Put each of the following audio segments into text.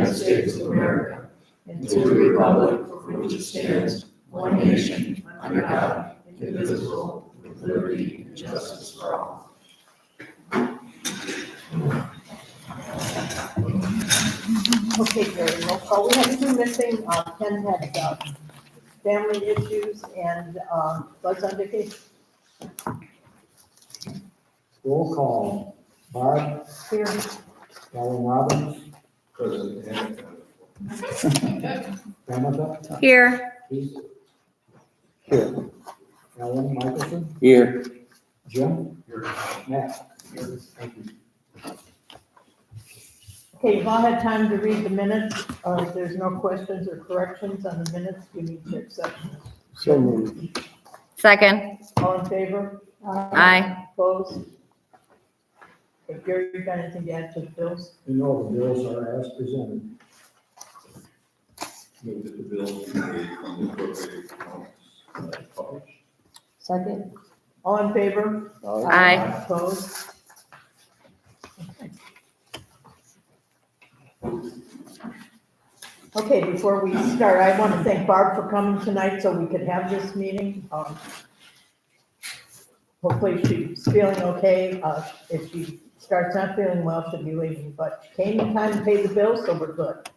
United States of America and to the republic for which it stands, one nation, under God, indivisible, with liberty and justice for all. Okay, Jerry, roll call. We have two missing. Ken had family issues and was on vacation. Roll call. Barb, Here. Alan Robbins, President. Ramada, Here. Keith. Here. Alan Michelson, Here. Jim. Here. Matt. Here. Thank you. Okay, you've all had time to read the minutes. If there's no questions or corrections on the minutes, we need to accept. So moved. Second. All in favor? Aye. Opposed? If Gary, you got anything to add to the bills? You know, the bills are as presented. Move that the bills be paid from the appropriate accounts published. Second. All in favor? Aye. Opposed? Okay, before we start, I want to thank Barb for coming tonight so we could have this meeting. Hopefully she's feeling okay. If she starts not feeling well, she'll be leaving, but she came in time to pay the bills, so we're good.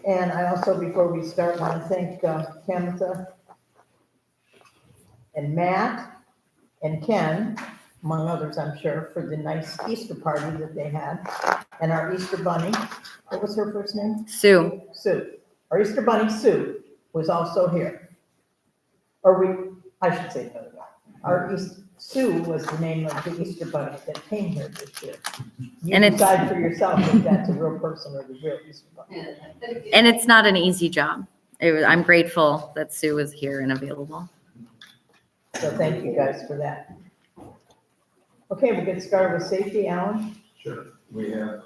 And I also, before we start, want to thank Tamza and Matt and Ken, among others, I'm sure, for the nice Easter party that they had. And our Easter bunny, what was her first name? Sue. Sue. Our Easter bunny, Sue, was also here. I should say the other way. Sue was the name of the Easter bunny that came here this year. You And it's- decide for yourself if that's a real person or the real Easter bunny. And it's not an easy job. I'm grateful that Sue was here and available. So thank you guys for that. Okay, we'll get started with safety, Alan. Sure. We have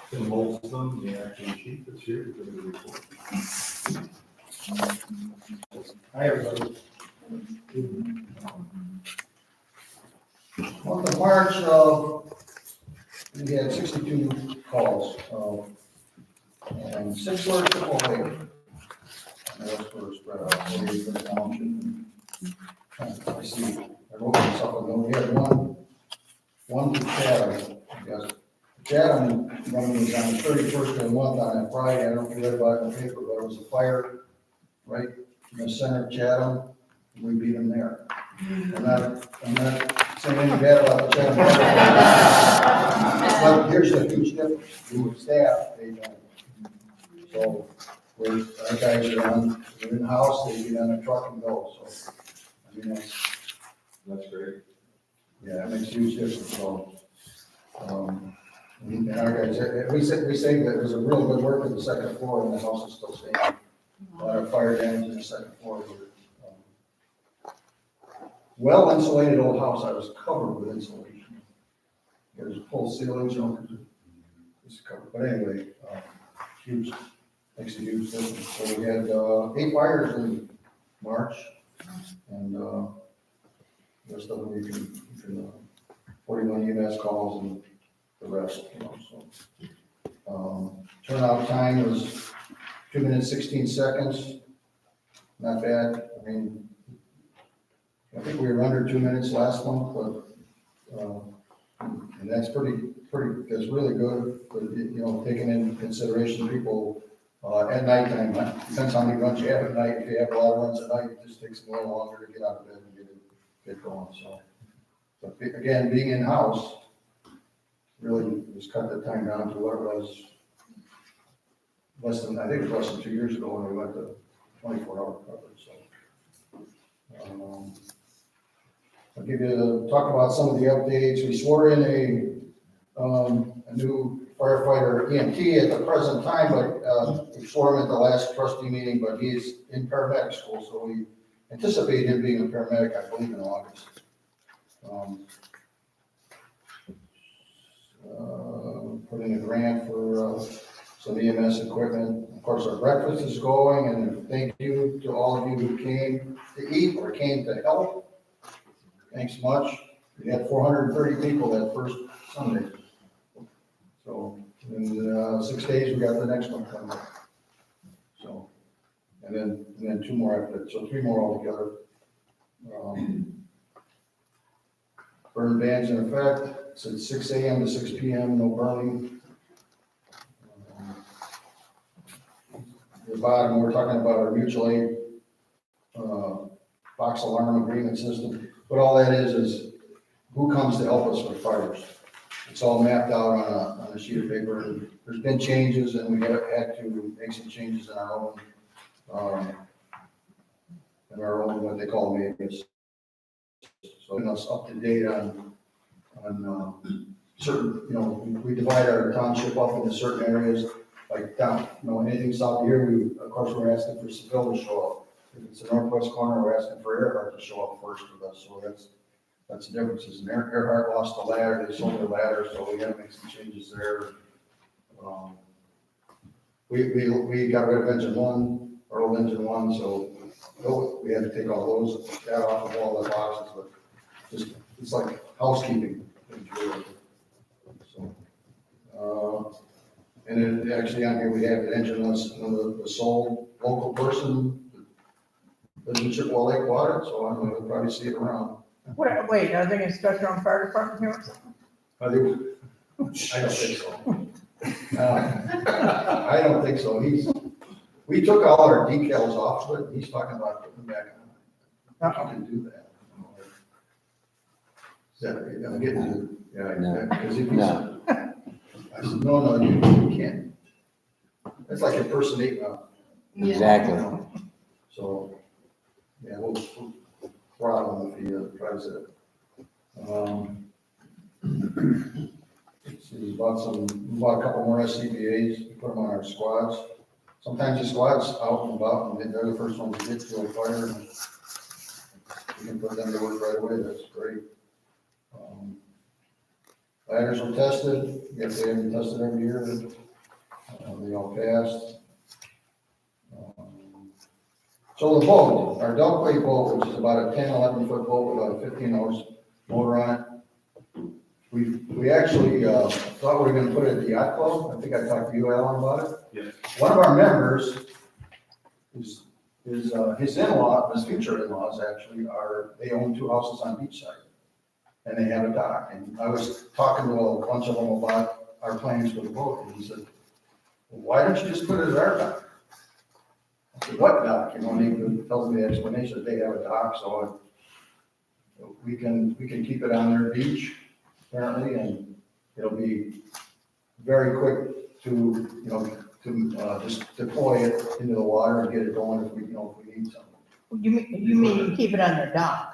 Tim Molson, the acting chief, that's here to give the report. Hi, everybody. Month of March, we had 62 calls, and 6 were Chippewa. And the rest were spread out, so we for the township. I see, I wrote myself a note, we had one to Chatham, I guess. Chatham, running was on the 31st of the month on that Friday, I don't know if you read about it in the paper, but it was a fire right in the center of Chatham, we beat them there. I'm not saying anything bad about the Chatham. But here's the huge difference, we were staff, they don't. So, our guys are they're in the house, they get on a truck and go, so, I mean, That's great. yeah, that makes a huge difference, so. And our guys, we say that there's a real good work in the second floor and the house is still standing. A lot of fire damage in the second floor. Well insulated old house, I was covered with insulation. There's full ceilings, it's covered, but anyway, huge, makes a huge difference. So we had 8 fires in March, and the rest of them you can 41 EMS calls and the rest, so. Turnout time was 2 minutes, 16 seconds. Not bad. I mean, I think we were under 2 minutes last month, but, and that's that's really good, but, taking into consideration people, at nighttime, depends how many runs you have at night. If you have a lot of runs at night, it just takes a little longer to get out of bed and get going, so. But again, being in-house, really just cut the time down to what it was I think it was less than 2 years ago when we went to 24-hour coverage, so. I'll talk about some of the updates. We swore in a new firefighter EMT at the present time, but we swore him at the last trustee meeting, but he's in paramedic school, so we anticipate him being a paramedic, I believe, in August. Put in a grant for some EMS equipment. Of course, our breakfast is going, and thank you to all of you who came to eat or came to help. Thanks much. We had 430 people that first Sunday. in 6 days, we got the next one coming up. So, and then 2 more after that, so 3 more altogether. Burn bans in effect, it's at 6 AM to 6 PM, no burning. The bottom, we're talking about our mutual aid, box alarm agreement system. What all that is who comes to help us with fires. It's all mapped out on a sheet of paper. And there's been changes, and we have had to make some changes in our own, what they call matrix. So it's up to date on certain, we divide our township up into certain areas, like down, anything south of here, of course, we're asking for Seville to show up. If it's the northwest corner, we're asking for Earhart to show up first with us, so that's the differences. And Earhart lost the ladder, they sold their ladder, so we gotta make some changes there. We got rid of engine 1, our old engine 1, so we had to take all that off of all the boxes, but just, it's like housekeeping. So, and then actually on here, we have the engine list, the sole local person that lives in Chippewa Lake water, so I'm gonna probably see it around. Wait, are they gonna start their own fire department here or something? I don't think so. I don't think so. We took all our decals off of it, he's talking about putting them back on. I can do that. I'm getting to, yeah, because if he's, I said, no, you can't. It's like impersonating a. Exactly. So, yeah, we'll throttle him if he tries it. Let's see, bought a couple more SCBA's, we put them on our squads. Sometimes the squad's out and about, and they're the first ones to get to a fire, and we can put them to work right away, that's great. Ladders were tested, yes, they have been tested every year, they all passed. So the boat, our Delta Plate boat, which is about a 10, 11 foot boat with about a 15 horse motor on it. We actually thought we were gonna put it at the yacht club. I think I talked to you, Alan, about it. Yes. One of our members is his in-law, his future in-laws actually they own 2 houses on beachside. And they have a dock. And I was talking to a bunch of them about our plans for the boat, and he said, well, why don't you just put it at our dock? I said, what dock? And he tells me the explanation that they have a dock, so we can keep it on their beach, apparently, and it'll be very quick to just deploy it into the water and get it going if we need something. You mean keep it on their dock?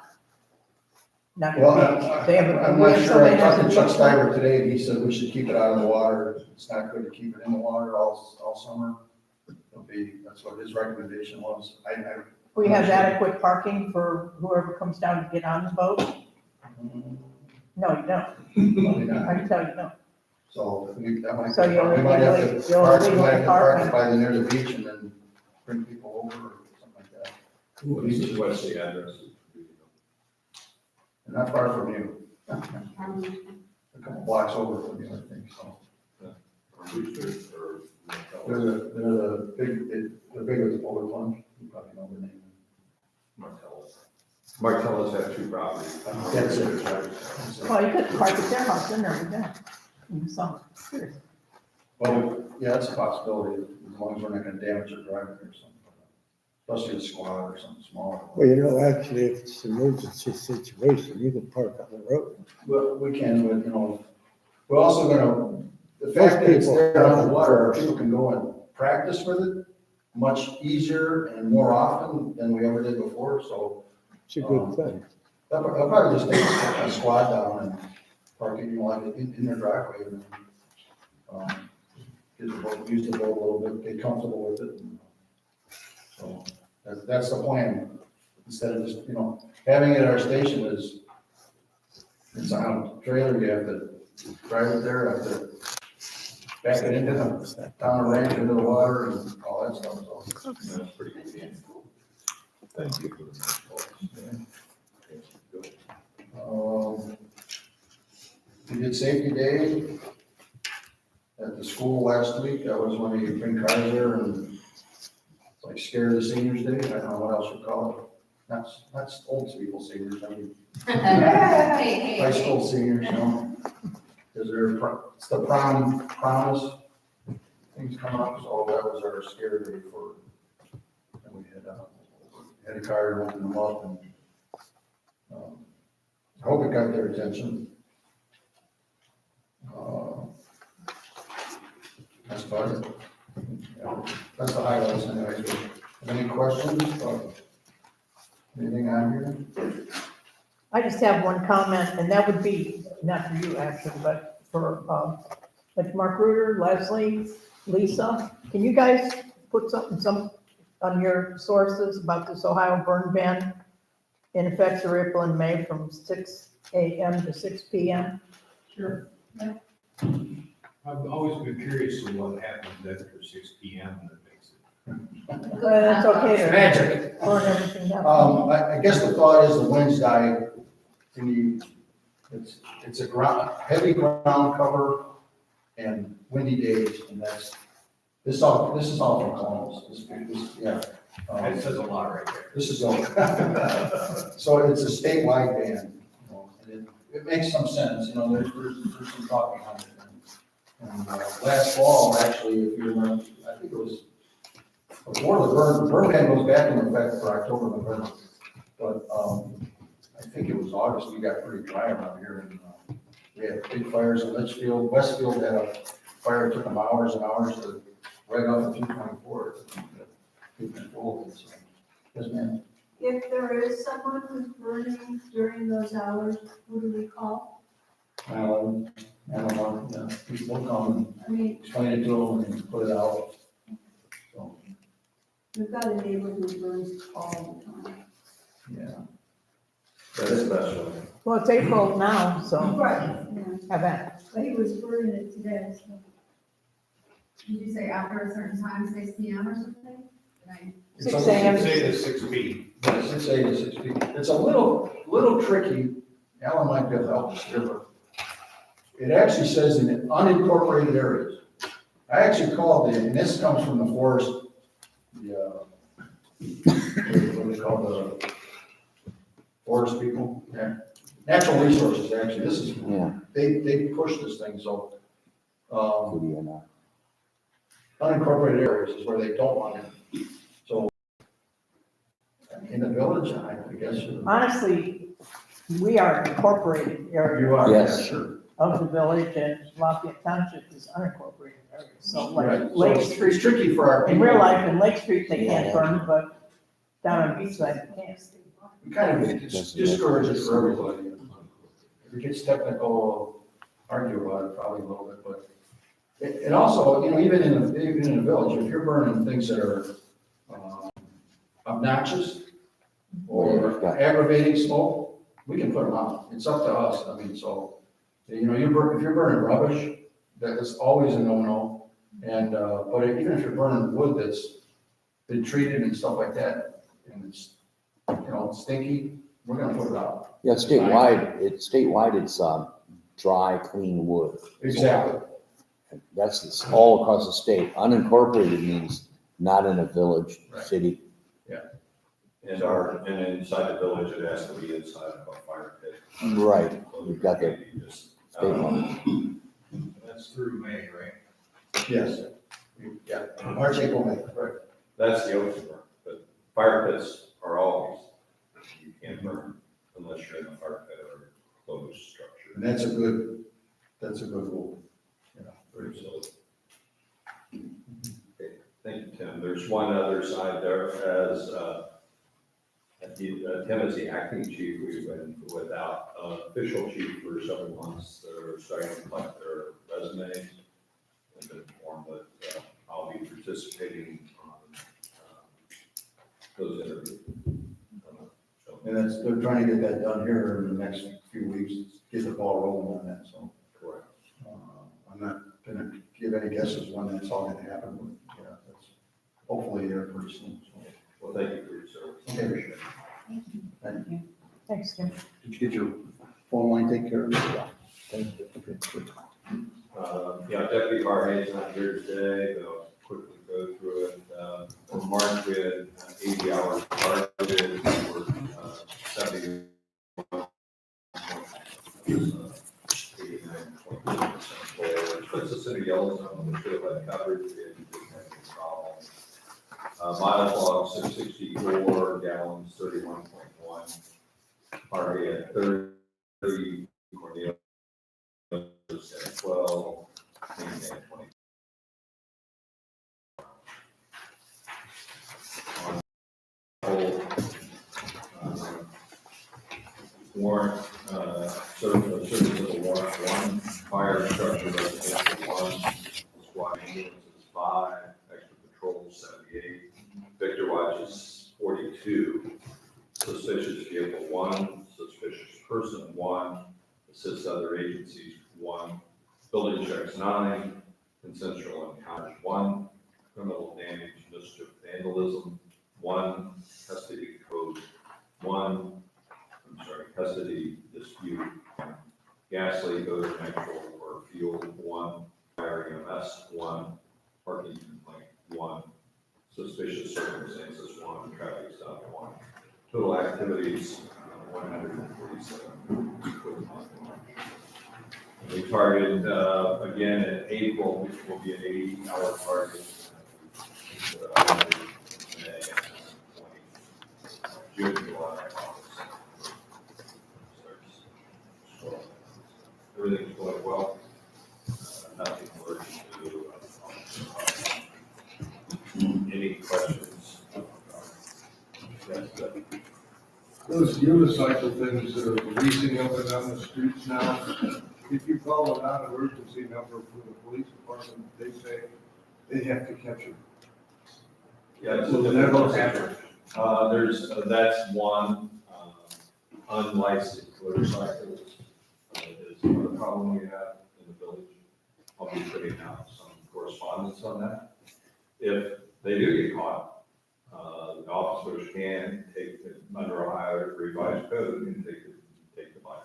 Not Well, they have, I'm we not have sure. somebody I talked has to a Chuck beach club? Stiver today, and he said we should keep it out of the water. It's not good to keep it in the water all summer. That's what his recommendation was. We have adequate parking for whoever comes down to get on the boat? No, you don't. Probably not. I can tell you no. So that might. So you'll we might have legally- to you'll park, we legally might have to park park by near the beach and then bring people over or something like that. What's the address? And not far from you. A couple blocks over from you, I think, so. They're the big with the polar plunge. You probably know the name. Martellus have 2 properties. That's it. Well, you could park at their house in there every day in the summer. Seriously. Well, yeah, that's a possibility, as long as we're not gonna damage our driveway or something. Especially a squad or something small. Well, actually, if it's an emergency situation, you can park on the road. Well, we can, but, we're also gonna, the fact that it's there on the water, people can go and practice with it much easier and more often than we ever did before, so. It's a good thing. I'll probably just take a squad down and park it, in their driveway and, use the boat a little bit, get comfortable with it. So that's the plan. Instead of just, having it at our station it's on a trailer, you have to drive it there, have to back it into down the range into the water and all that stuff. So, That's pretty convenient. Thank you for the. we did safety day. at the school last week. I was when they bring cars there and it's like scare the seniors day. I don't know what else you call it. Not old people seniors, I mean, high school seniors, you know. Because it's the promise things coming up, so that was our scare day for, and we had a car and opened them up and, I hope it got their attention. That's about it. Yeah, that's the highlights anyways. Any questions? Anything on here? I just have one comment, and that would be, not for you actually, but for, like Mark Reuter, Leslie, Lisa, can you guys put some on your sources about this Ohio burn ban in effect for April and May from 6 a.m. to 6 p.m.? Sure. I've always been curious to what happens after 6 p.m. that makes it. It's okay to Magic. burn everything down. I guess the thought is the winds die, and it's a heavy ground cover and windy days, and this is all from Columbus, yeah. That says a lot right there. This is all, so it's a statewide ban, you know, and it makes some sense, you know, there's some thought behind it. And last fall, actually, if you remember, I think it was before the burn ban goes back in effect for October, November. But I think it was August, we got pretty dry around here, and we had big fires in Litchfield. Westfield had a fire, it took them hours and hours to right off the 224. Yes, ma'am. If there is someone who's burning during those hours, who do we call? I don't know, yeah, people come I mean, and explain it to them and put it out. So, we've got a neighbor who burns all the time. yeah. That's special. Well, it's April now, so Right, yeah, have that. but he was burning it today, so. Did you say after a certain time, 6 p.m. or something? Did 6 a.m. Say the 6 p. 6 a.m. to 6 p.m. It's a little tricky. Alan might be able to help us here, but it actually says in unincorporated areas. I actually called and this comes from the forest, what do they call the forest people? Yeah. Natural resources, actually, this is, they push this thing, so, unincorporated areas is where they don't want it. So, in the village, I guess. Honestly, we are incorporated area You are, Yes. yeah, sure. of the village, and Lafayette Township is unincorporated area. So Right. like So Lake it's Street, tricky for our in people. real life, in Lake Street, they can't burn, but down on the beach side, they can. We kind of discourage it for everybody. If it gets technical, we'll argue about it probably a little bit, but it also, you know, even in a village, if you're burning things that are obnoxious or aggravating smoke, we can put them out. It's up to us. I mean, so, you know, if you're burning rubbish, that is always a no-no. And, but even if you're burning wood that's been treated and stuff like that, and it's, you know, stinky, we're gonna put it out. Yeah, it's dry, clean wood. Exactly. That's all across the state. Unincorporated means not in a village, Right. city. And inside the village, it has to be inside of a fire pit. Right, we've got the Just, state money. That's through May, right? Yes. Yeah, March, April, May, right. That's the open burn, but fire pits are always, you can't burn unless you're in a fire pit or a closed structure. And that's a good rule. Yeah, very so. Okay, thank you, Tim. There's one other side there as, Tim is the acting chief. We've been without official chief for several months. They're starting to collect their resumes. I've been informed that I'll be participating on those interviews. So, And they're trying to get that done here in the next few weeks, get the ball rolling on that, so. correct. I'm not gonna give any guesses when that's all gonna happen, but, yeah, that's hopefully there pretty soon, so. Well, thank you for your service. Okay. Appreciate it. Thanks, Tim. Did you get your phone line taken care of? Thank you. Yeah, Deputy Harvey's not here today, but I'll quickly go through it. For March, we had 80 hours targeted, we're 70. 89.2% full, which puts us in a yellow zone, we should have had coverage, we didn't have any problems. Miles logged 664, gallons 31.1, Harvey at 30, Cornelius at 12, Amy at 20. Warrant, service of the warrant 1, fire structure residential 1, squad ambulances 5, extra patrols 78, Victor watches 42, suspicious vehicle 1, suspicious person 1, assists other agencies 1, building checks 9, consensual encounters 1, criminal damage, mischief, vandalism 1, custody code 1, custody dispute, gas leak, odor, natural, or fuel 1, fire EMS 1, parking complaint 1, suspicious circumstances 1, traffic stop 1. Total activities 147. We targeted again in April, which will be an 80-hour target. June, July, August. Everything's going well. Nothing urgent to do. Any questions? Yes, Those unicycle things that are releasing up and down the streets now, if you call a non-emergency number from the police department, they say they have to catch them. Yeah, So so that will happen. That's one, unlicensed motorcycles is another problem we have in the village. I'll be putting out some correspondence on that. If they do get caught, the officers can take, under Ohio revised code, and take the bike,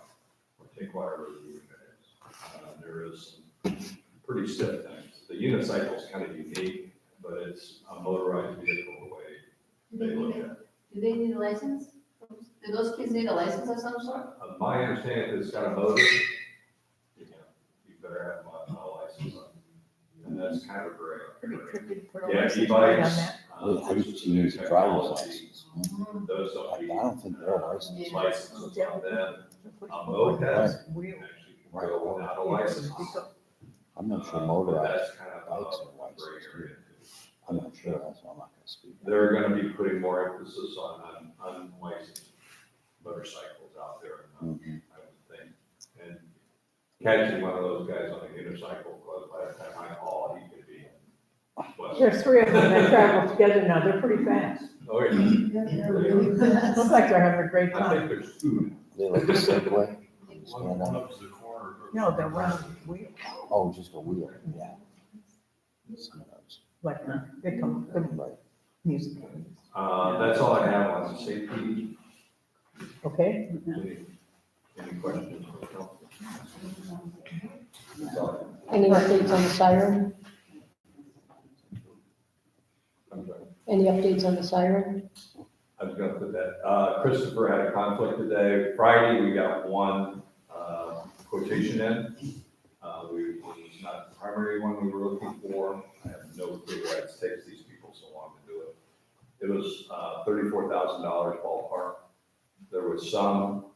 or take whatever the unit is. There is some pretty stiff things. The unicycle is kind of unique, but it's a motorized vehicle the way they look at it. Do they need a license? Do those kids need a license of some sort? My understanding is it's got a motor, you better have a license on it. And that's kind of gray. Pretty tricky to put a Yeah, license plate on e-bikes. that. I used to use a driver's license. Those I don't I need don't think they're licensed. licenses on them. Push A forward, moped wheel. can actually go without a license. I'm not sure But motorized that's kind of bikes a are gray licensed. area. I'm not sure, that's why I'm not gonna speak. They're gonna be putting more emphasis on unlicensed motorcycles out there, I would Mhm. think. And catching one of those guys on a unicycle, because by the time I call, he could be. Well, There's 3 of them that travel together now, they're pretty fast. oh, yeah. Looks like they're having a great I time. think there's 2. They like a Segway? You stand One on it? of the corner. No, they're round wheel, Oh, just a wheel, yeah. Some of those. like, they come, they're like music. That's all I have on safety. Okay, Any questions? for council? That's all Any updates on the siren? I'm sorry. Any updates on the siren? I was gonna put that, Christopher had a conflict today. Friday, we got one, quotation in. It was not the primary one we were looking for. I have no clue why it takes these people so long to do it. It was, $34,000 ballpark. There was some,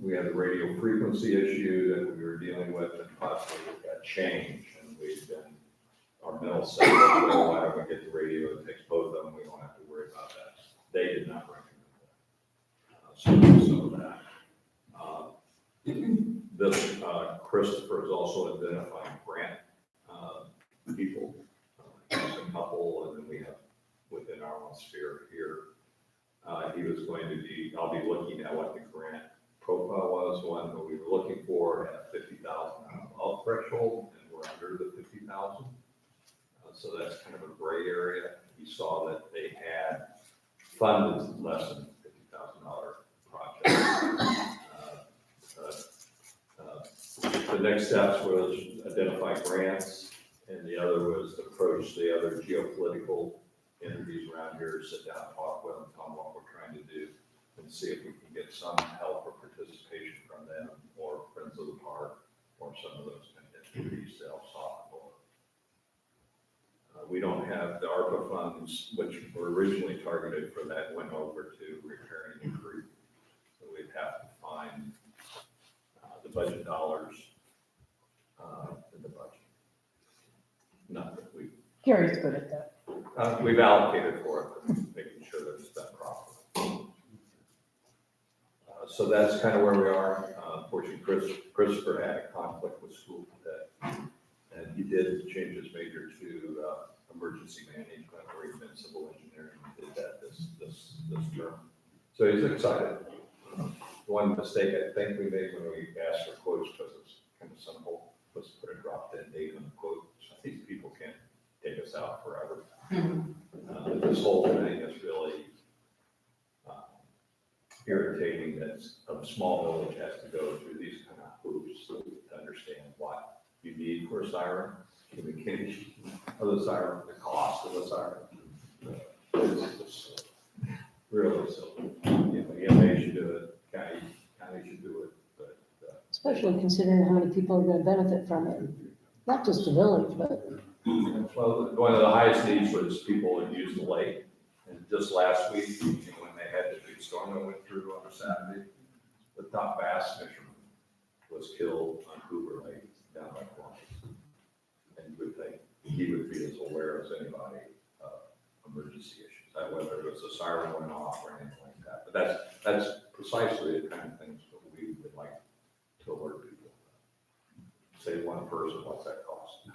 we had the radio frequency issue that we were dealing with, and possibly a change, and we've been, our middle set, well, why don't we get the radio that takes both of them, we don't have to worry about that. They did not recommend that. So, some of that. This, Christopher is also identifying grant, people, a couple, and then we have within our own sphere here. He was going to be, I'll be looking at what the grant profile was. One that we were looking for at 50,000 above threshold, and we're under the 50,000. So that's kind of a gray area. He saw that they had funded less than $50,000 project. the next steps was identify grants, and the other was to approach the other geopolitical entities around here, sit down, talk with them, tell them what we're trying to do, and see if we can get some help or participation from them, or Friends of the Park, or some of those kind of entities to help soften the blow. We don't have the ARPA funds, which were originally targeted for that, went over to repairing the creek. So we'd have to find the budget dollars in the budget. Not that Gary's good at that. we've allocated for it, but making sure that it's done properly. So that's kind of where we are. Unfortunately, Christopher had a conflict with school today, and he did change his major to emergency management, where he's been civil engineering. He did that this term. So he's excited. One mistake I think we made when we asked for quotes, because it's kind of simple, was put a drop-dead date on the quote. So these people can't take us out forever. This whole thing is really irritating that a small village has to go through these kind of hoops to understand what you need for a siren, communication of the siren, the cost of the siren. It's just really simple. EMA should do it, county should do it, but. Especially considering how many people are gonna benefit from it. Not just the village, but Well, one of the highest needs was people that use the lake. And just last week, when they had the big storm that went through on a Saturday, the top bass fisherman was killed on Hoover Lake down by Columbus. And you would think he would be as aware as anybody of emergency issues, that whether it was a siren went off or anything like that. But that's precisely the kind of things that we would like to alert people. Say one person, what's that cost?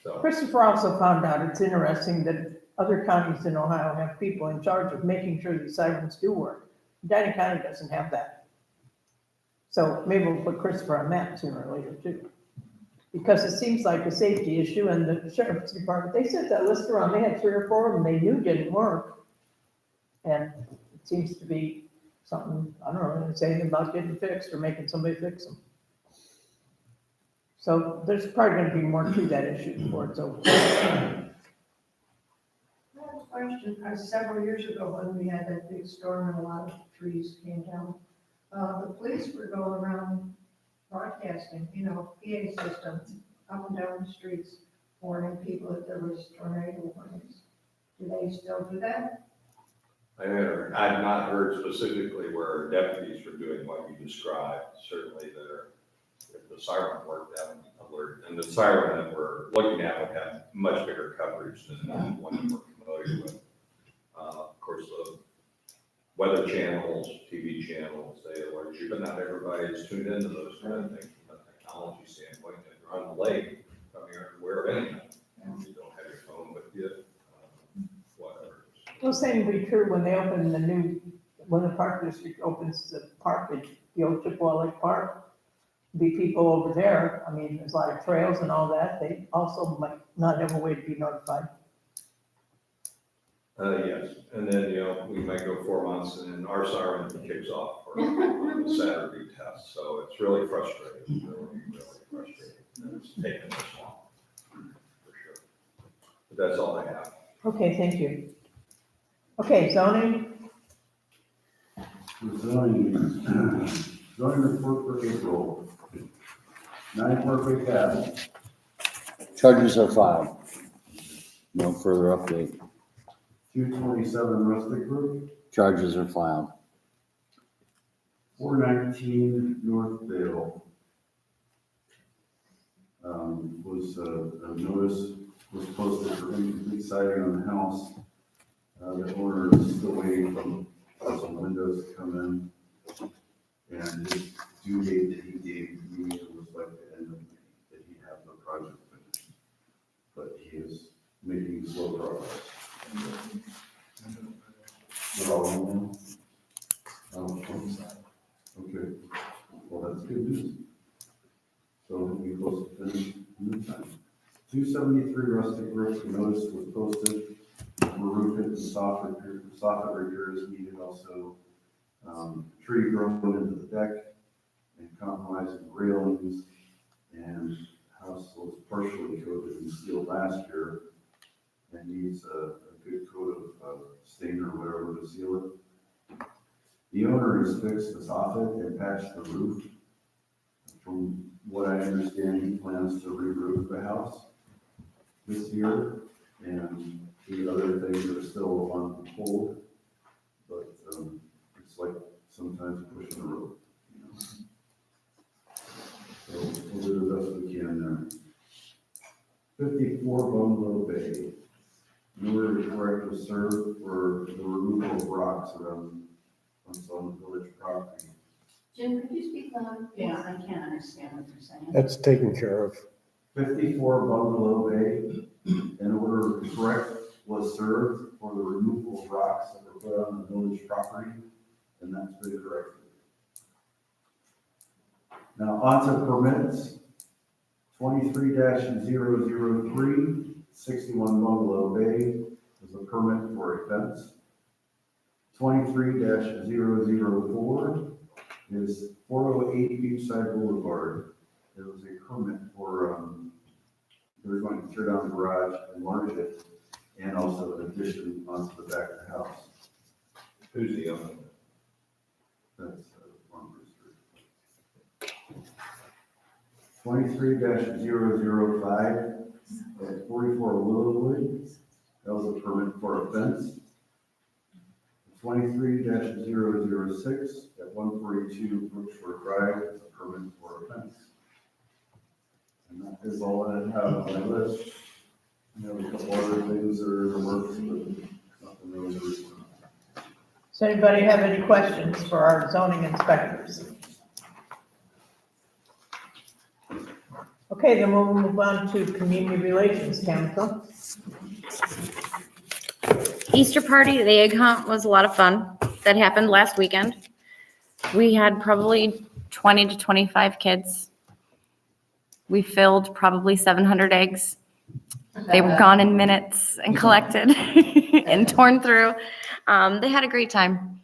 So, Christopher also found out, it's interesting that other counties in Ohio have people in charge of making sure the sirens do work. Medina County doesn't have that. So maybe we'll put Christopher on that sooner or later too. Because it seems like a safety issue, and the sheriff's department, they sent that list around, they had 3 or 4 of them they knew didn't work. And it seems to be something, I don't know, saying about getting fixed or making somebody fix them. So there's probably gonna be more to that issue before it's over. Question, several years ago when we had that big storm and a lot of trees came down, the police were going around broadcasting, PA systems up and down the streets, warning people that there was tornado warnings. Do they still do that? I've not heard specifically where deputies were doing what you described. Certainly if the siren worked, that would alert. And the siren that we're looking at would have much bigger coverage than the one that we're familiar with. Of course, the weather channels, TV channels, they alert you, but not everybody is tuned into those kind of things from a technology standpoint. If you're on the lake, you're aware of anything. You don't have your phone with you, whatever. Well, same would be true when they open when the park district opens the park at the old Chippewa Lake Park. Be people over there, I mean, there's a lot of trails and all that, they also might not have a way to be notified. Yes, and then, we might go 4 months and then our siren kicks off for the Saturday test. So it's really frustrating, really frustrating. And it's taken this long, for sure. But that's all I have. Okay, thank you. Okay, zoning, Zoning report for April. 9 Perfect Ave. Charges are filed. No further update. 227 Rustic Brook. Charges are filed. 419 North Vale. A notice was posted for incomplete siding on the house. The owner is still waiting for some windows to come in. And his due date that he gave me was like the end of May, that he'd have the project finished. But he is making slow progress. We're all in now? Oh, okay. Well, that's good news. So we close to finish in the time. 273 Rustic Brook, notice was posted for roof and soffit repairs needed also. Tree grown into the deck, and compromising railings, and house was partially coated in steel last year and needs a good coat of stain or whatever to seal it. The owner has fixed the soffit and patched the roof. From what I understand, he plans to re-roof the house this year, and the other things are still on hold, but it's like sometimes pushing the rope, you know. So we'll do the best we can there. 54 Bungalow Bay. In order to correct the serve for the removal of rocks around on some village property. Jim, could you speak loud? Yeah, I can't understand what you're saying. That's taken care of. 54 Bungalow Bay, in order to correct was served for the removal of rocks that were put on the village property, and that's been corrected. Now, on to permits. 23-003, 61 Bungalow Bay is a permit for a fence. 23-004 is 408 Beachside Boulevard. There was a permit for, they're going to tear down the garage, enlarge it, and also an addition onto the back of the house. Who's the owner? That's Farmer's Street. 23-005 at 44 Willowwood. That was a permit for a fence. 23-006 at 142 Brookshore Drive is a permit for a fence. And that is all I have on my list. You know, a couple other things that are in the works, but nothing really recent. Does anybody have any questions for our zoning inspectors? Okay, then we'll move on to community relations, Tamika. Easter party, the egg hunt was a lot of fun. That happened last weekend. We had probably 20 to 25 kids. We filled probably 700 eggs. They were gone in minutes and collected and torn through. They had a great time.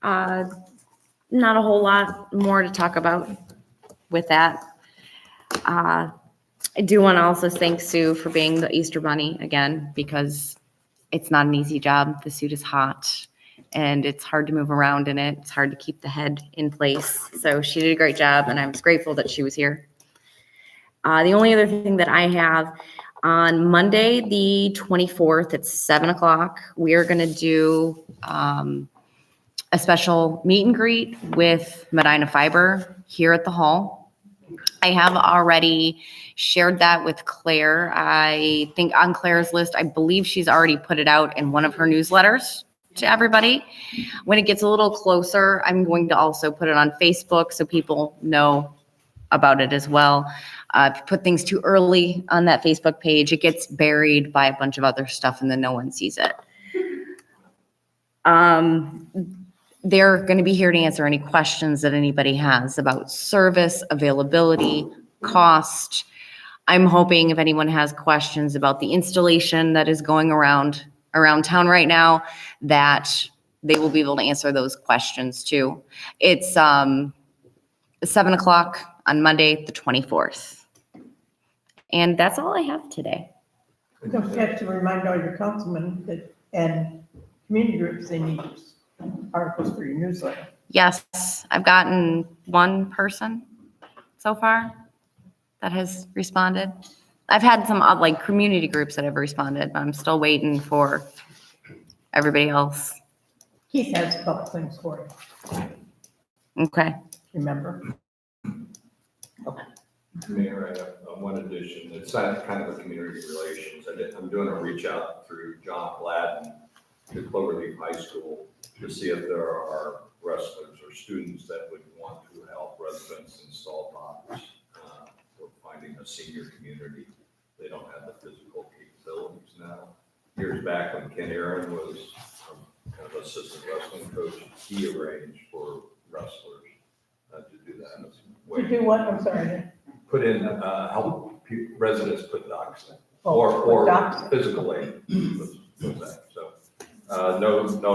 Not a whole lot more to talk about with that. I do want to also thank Sue for being the Easter Bunny again, because it's not an easy job. The suit is hot and it's hard to move around in it. It's hard to keep the head in place. So she did a great job, and I was grateful that she was here. The only other thing that I have, on Monday, the 24th at 7:00, we are going to do a special meet and greet with Medina Fiber here at the hall. I have already shared that with Claire. I think on Claire's list, I believe she's already put it out in one of her newsletters to everybody. When it gets a little closer, I'm going to also put it on Facebook so people know about it as well. If you put things too early on that Facebook page, it gets buried by a bunch of other stuff and then no one sees it. They're going to be here to answer any questions that anybody has about service, availability, cost. I'm hoping if anyone has questions about the installation that is going around town right now, that they will be able to answer those questions too. It's 7:00 on Monday, the 24th. And that's all I have today. Don't forget to remind all your councilmen that, and community groups, they need articles for your newsletter. Yes, I've gotten one person so far that has responded. I've had some like community groups that have responded, but I'm still waiting for everybody else. Keith has a couple things for you, Okay. remember? Mayor, I have one addition. It's not kind of a community relations. I'm doing a reach out through John Gladden to Cloverleaf High School to see if there are wrestlers or students that would want to help residents install docks. We're finding a senior community. They don't have the physical capabilities now. Years back when Ken Aaron was kind of assistant wrestling coach, he arranged for wrestlers to do that. To do what? I'm sorry. Put in, help residents put docks in, Oh, or docks in. physical aid. So, no